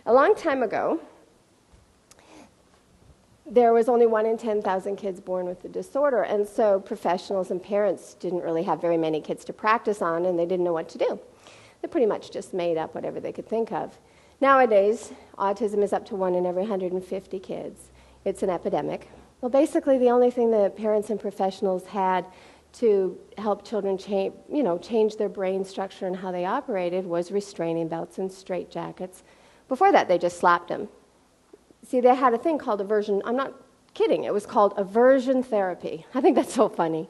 A long time ago, there was only 1 in 10,000 kids born with the disorder, and so professionals and parents didn't really have very many kids to practice on, and they didn't know what to do. They pretty much just made up whatever they could think of. Nowadays, autism is up to 1 in every 150 kids. It's an epidemic. Well, basically, the only thing that parents and professionals had to help children change their brain structure and how they operated was restraining belts and straitjackets. Before that, they just slapped them. See, they had a thing called aversion. I'm not kidding. It was called aversion therapy. I think that's so funny.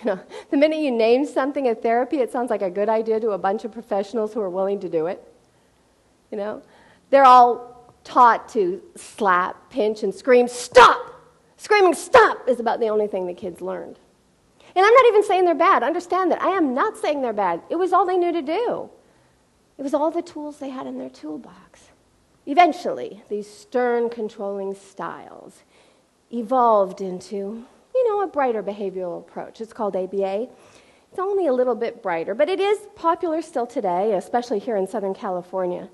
The minute you name something a therapy, it sounds like a good idea to a bunch of professionals who are willing to do it. They're all taught to slap, pinch, and scream, stop! Screaming stop is about the only thing the kids learned. And I'm not even saying they're bad. Understand that. I am not saying they're bad. It was all they knew to do. It was all the tools they had in their toolbox. Eventually, these stern, controlling styles evolved into, a brighter behavioral approach. It's called ABA. It's only a little bit brighter, but it is popular still today, especially here in Southern California.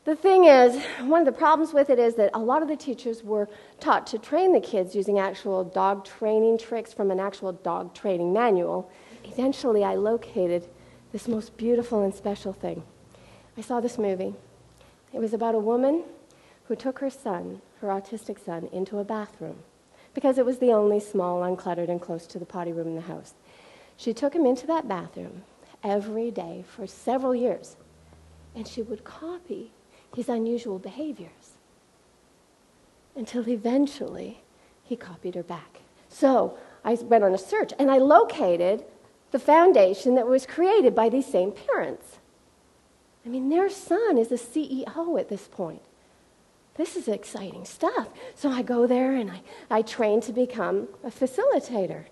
The thing is, one of the problems with it is that a lot of the teachers were taught to train the kids using actual dog training tricks from an actual dog training manual. Eventually, I located this most beautiful and special thing. I saw this movie. It was about a woman who took her son, her autistic son, into a bathroom because it was the only small, uncluttered, and close to the potty room in the house. She took him into that bathroom every day for several years, and she would copy his unusual behaviors until eventually he copied her back. So I went on a search, and I located the foundation that was created by these same parents. Their son is a CEO at this point. This is exciting stuff. So I go there and I train to become a facilitator.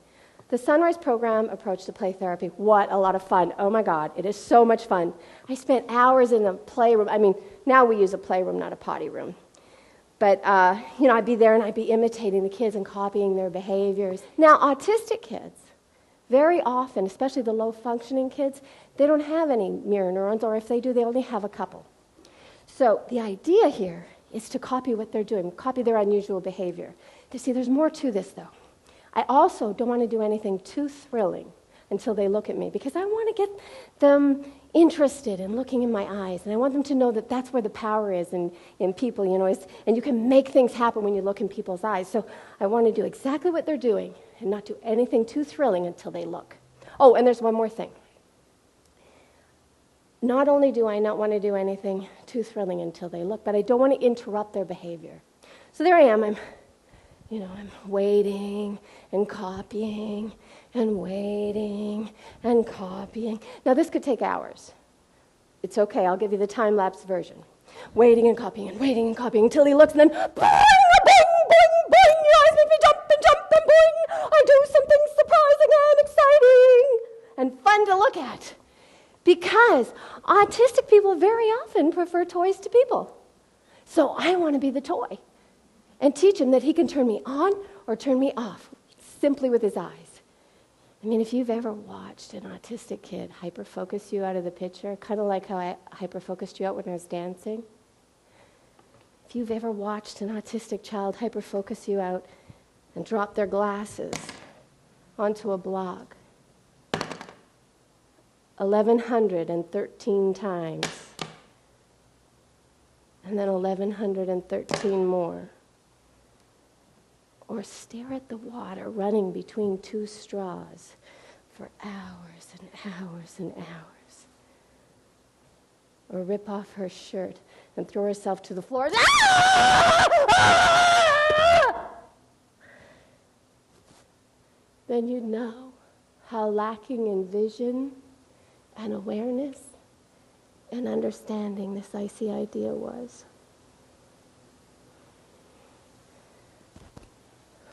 The Sunrise program approach to play therapy, what a lot of fun. Oh my God, it is so much fun. I spent hours in a playroom. Now we use a playroom, not a potty room. But, I'd be there and I'd be imitating the kids and copying their behaviors. Now, autistic kids, very often, especially the low-functioning kids, they don't have any mirror neurons, or if they do, they only have a couple. So the idea here is to copy what they're doing, copy their unusual behavior. See, there's more to this, though. I also don't want to do anything too thrilling until they look at me, because I want to get them interested in looking in my eyes, and I want them to know that that's where the power is in people, and you can make things happen when you look in people's eyes. So I want to do exactly what they're doing and not do anything too thrilling until they look. Oh, and there's one more thing. Not only do I not want to do anything too thrilling until they look, but I don't want to interrupt their behavior. So there I am. I'm waiting and copying and waiting and copying. Now, this could take hours. It's okay. I'll give you the time-lapse version. Waiting and copying until he looks, and then boing, boing, boing, boing. Your eyes make me jump and boing. I do something surprising and exciting and fun to look at. Because autistic people very often prefer toys to people. So I want to be the toy and teach him that he can turn me on or turn me off simply with his eyes. If you've ever watched an autistic kid hyper-focus you out of the picture, kind of like how I hyper-focused you out when I was dancing. If you've ever watched an autistic child hyper-focus you out and drop their glasses onto a block 1,113 times, and then 1,113 more, or stare at the water running between two straws for hours and hours and hours, or rip off her shirt and throw herself to the floor, then you'd know how lacking in vision and awareness and understanding this icy idea was.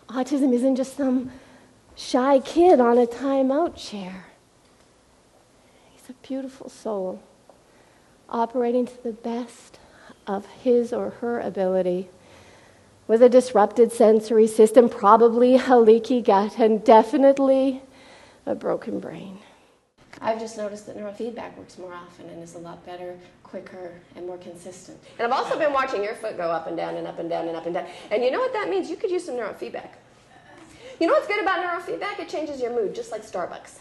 Autism isn't just some shy kid on a timeout chair. He's a beautiful soul, operating to the best of his or her ability, with a disrupted sensory system, probably a leaky gut, and definitely a broken brain. I've just noticed that neurofeedback works more often and is a lot better, quicker, and more consistent. And I've also been watching your foot go up and down and up and down and up and down. And you know what that means? You could use some neurofeedback. You know what's good about neurofeedback? It changes your mood, just like Starbucks.